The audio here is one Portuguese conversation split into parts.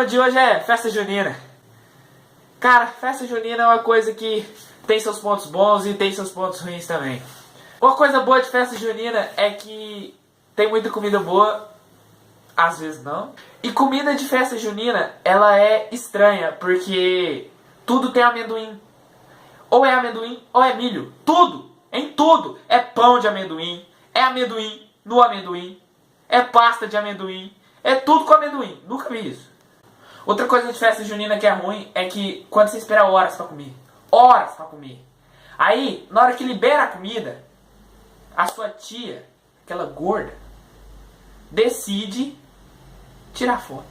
de hoje é festa junina. Cara, festa junina é uma coisa que tem seus pontos bons e tem seus pontos ruins também. Uma coisa boa de festa junina é que tem muita comida boa, às vezes não. E comida de festa junina, ela é estranha, porque tudo tem amendoim. Ou é amendoim ou é milho. Tudo, em tudo. É pão de amendoim, é amendoim no amendoim, é pasta de amendoim, é tudo com amendoim. Nunca vi isso. Outra coisa de festa junina que é ruim é que quando você espera horas pra comer. Horas pra comer. Aí, na hora que libera a comida, a sua tia, aquela gorda, decide tirar foto.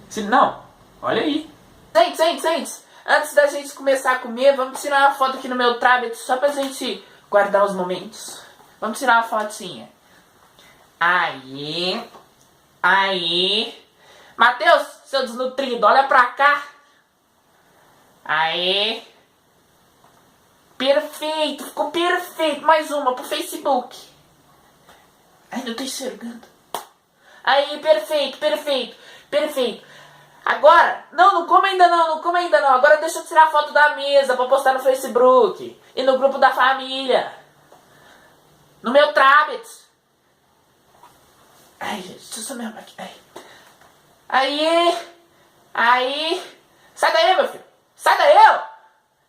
Se não, olha aí. Gente, antes da gente começar a comer, vamos tirar uma foto aqui no meu tablet, só pra gente guardar os momentos. Vamos tirar uma fotinha. Aí. Matheus, seu desnutrido, olha pra cá. Aí. Perfeito, ficou perfeito. Mais uma pro Facebook. Ai, não tô enxergando. Aí, perfeito. Agora, não coma ainda não. Agora deixa eu tirar a foto da mesa pra postar no Facebook. E no grupo da família. No meu tablet. Ai, gente, deixa eu só me arrumar aqui. Aí. Sai daí, meu filho. Sai daí, ó.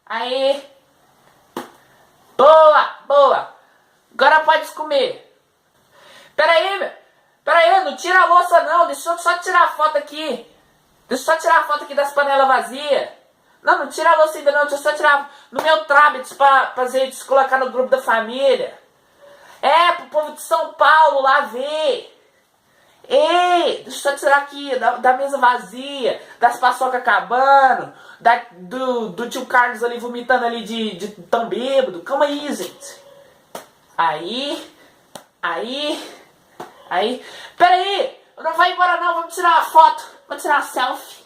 Aí. Boa. Agora pode comer. Pera aí, não tira a louça não. Deixa eu só tirar a foto aqui. Das panelas vazias. Não tira a louça ainda não. Deixa eu só tirar no meu tablet pra gente colocar no grupo da família. É, pro povo de São Paulo lá ver. Ei, deixa eu só tirar aqui da mesa vazia, das paçoca acabando, do tio Carlos ali vomitando ali de tão bêbado. Calma aí, gente. Aí. Pera aí, não vai embora não, vamos tirar uma foto, vamos tirar uma selfie.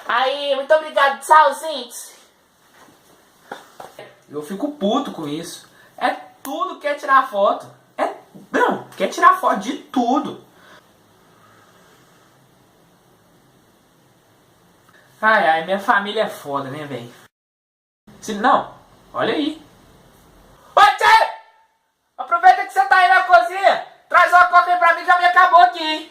Aí, muito obrigado, tchau, gente. Eu fico puto com isso. Tudo quer tirar foto. Quer tirar foto de tudo. Ai, minha família é foda, né, velho? Não, olha aí. Ô, tchê! Aproveita que você tá aí na cozinha. Traz uma coca aí pra mim que a minha acabou aqui, hein?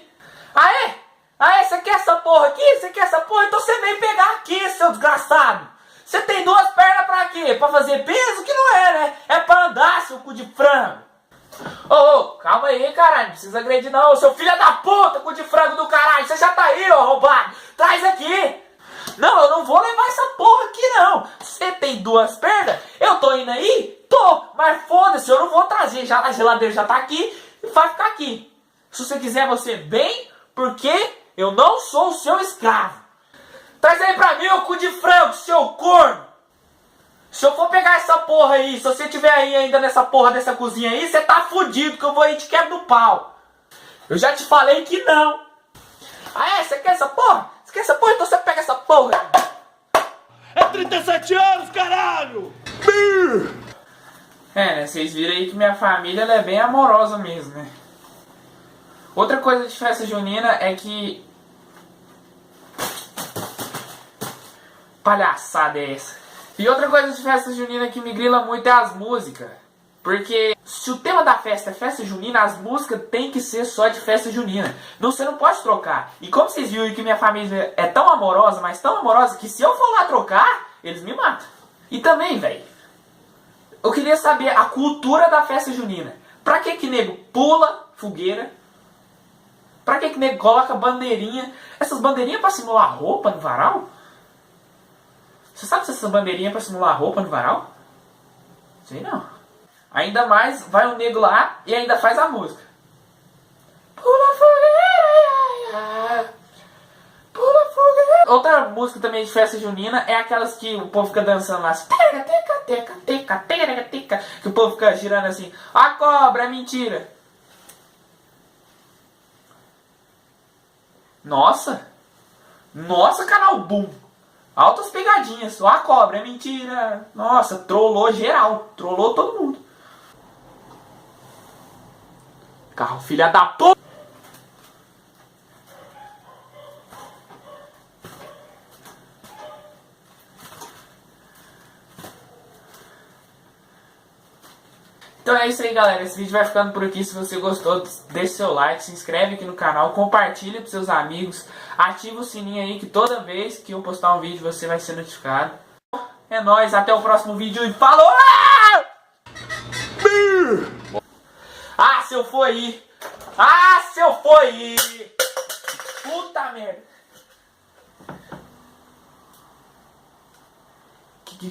Aê, você quer essa porra aqui? Então você vem pegar aqui, seu desgraçado. Você tem duas pernas pra quê? Pra fazer peso? Que não é, né? É pra andar, seu cu de frango. Ô, calma aí, caralho. Não precisa agredir não. Seu filho da puta, cu de frango do caralho. Você já tá aí, ó, roubado. Traz aqui. Não, eu não vou levar essa porra aqui, não. Você tem duas pernas? Eu tô indo aí? Tô. Mas foda-se, eu não vou trazer. Já, a geladeira já tá aqui e vai ficar aqui. Se você quiser, você vem, porque eu não sou o seu escravo. Traz aí pra mim o cu de frango, seu corno. Se eu for pegar essa porra aí, se você tiver aí ainda nessa porra dessa cozinha aí, você tá fudido que eu vou aí te quebro do pau. Eu já te falei que não. Você quer essa porra? Então você pega essa porra. É 37 anos, caralho! Né, vocês viram aí que minha família ela é bem amorosa mesmo, né? Outra coisa de festa junina é que... palhaçada é essa? E outra coisa de festa junina que me grila muito é as músicas. Porque se o tema da festa é festa junina, as músicas tem que ser só de festa junina. Você não pode trocar. E como vocês viram que minha família é tão amorosa, mas tão amorosa, que se eu for lá trocar, eles me matam. E também, velho, eu queria saber a cultura da festa junina. Pra que nego pula fogueira? Pra que nego coloca bandeirinha? Essas bandeirinhas pra simular roupa no varal? Você sabe se essa bandeirinha é pra simular roupa no varal? Sei não. Ainda mais, vai um nego lá e ainda faz a música. Pula fogueira, pula fogueira. Outra música também de festa junina é aquelas que o povo fica dançando lá. Que o povo fica girando assim. A cobra, é mentira. Nossa, canal Boom. Altas pegadinhas. Ó a cobra, é mentira. Nossa, trollou geral. Trollou todo mundo. Carro filha da puta. Então é isso aí, galera. Esse vídeo vai ficando por aqui. Se você gostou, deixe seu like, se inscreve aqui no canal, compartilha para seus amigos, ativa o sininho aí que toda vez que eu postar um vídeo você vai ser notificado. É nóis, até o próximo vídeo e falou! Ah, se eu for aí! Ah, se eu for aí! Puta merda!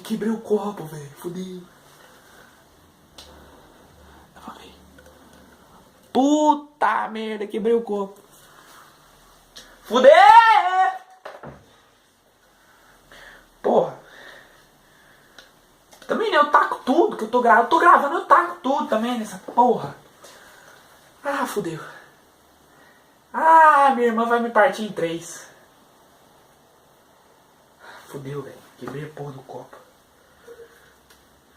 Quebrei o copo, velho. Fudeu. Puta merda, quebrei o copo. Fudeu! Porra. Também eu taco tudo que eu tô gravando. Eu tô gravando, eu taco tudo também nessa porra. Ah, fudeu. Ah, minha irmã vai me partir em 3. Fudeu, velho. Quebrei a porra do copo.